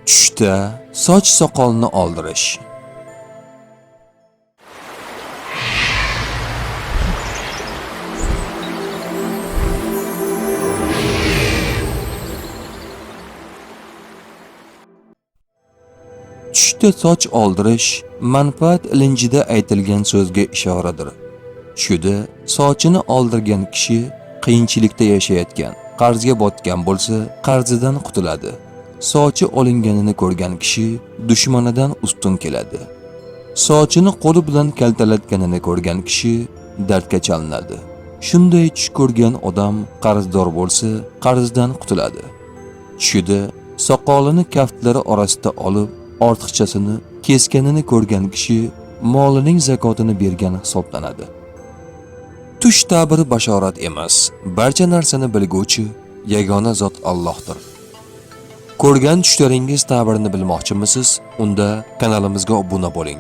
Tushda soch soqolni oldirish. Tushda soch oldirish manfaat ilinjida aytilgan so'zga ishoradir. Tushda sochini oldirgan kishi qiyinchilikda yashayotgan, qarzga botgan bo'lsa, qarzidan qutuladi. Sochi olinganini ko'rgan kishi dushmanidan ustun keladi. Sochini qo'li bilan kaltalatganini ko'rgan kishi dardga chalinadi. Shunday tush ko'rgan odam qarzdor bo'lsa, qarzidan qutuladi. Tushida soqolini kaftlari orasida olib, ortiqchasini kesganini ko'rgan kishi molining zakotini bergan hisoblanadi. Tush ta'biri bashorat emas, barcha narsani bilguvchi yagona zot Allohdir. Ko'rgan tushlaringiz ta'birini bilmoqchimisiz? Unda kanalimizga obuna bo'ling.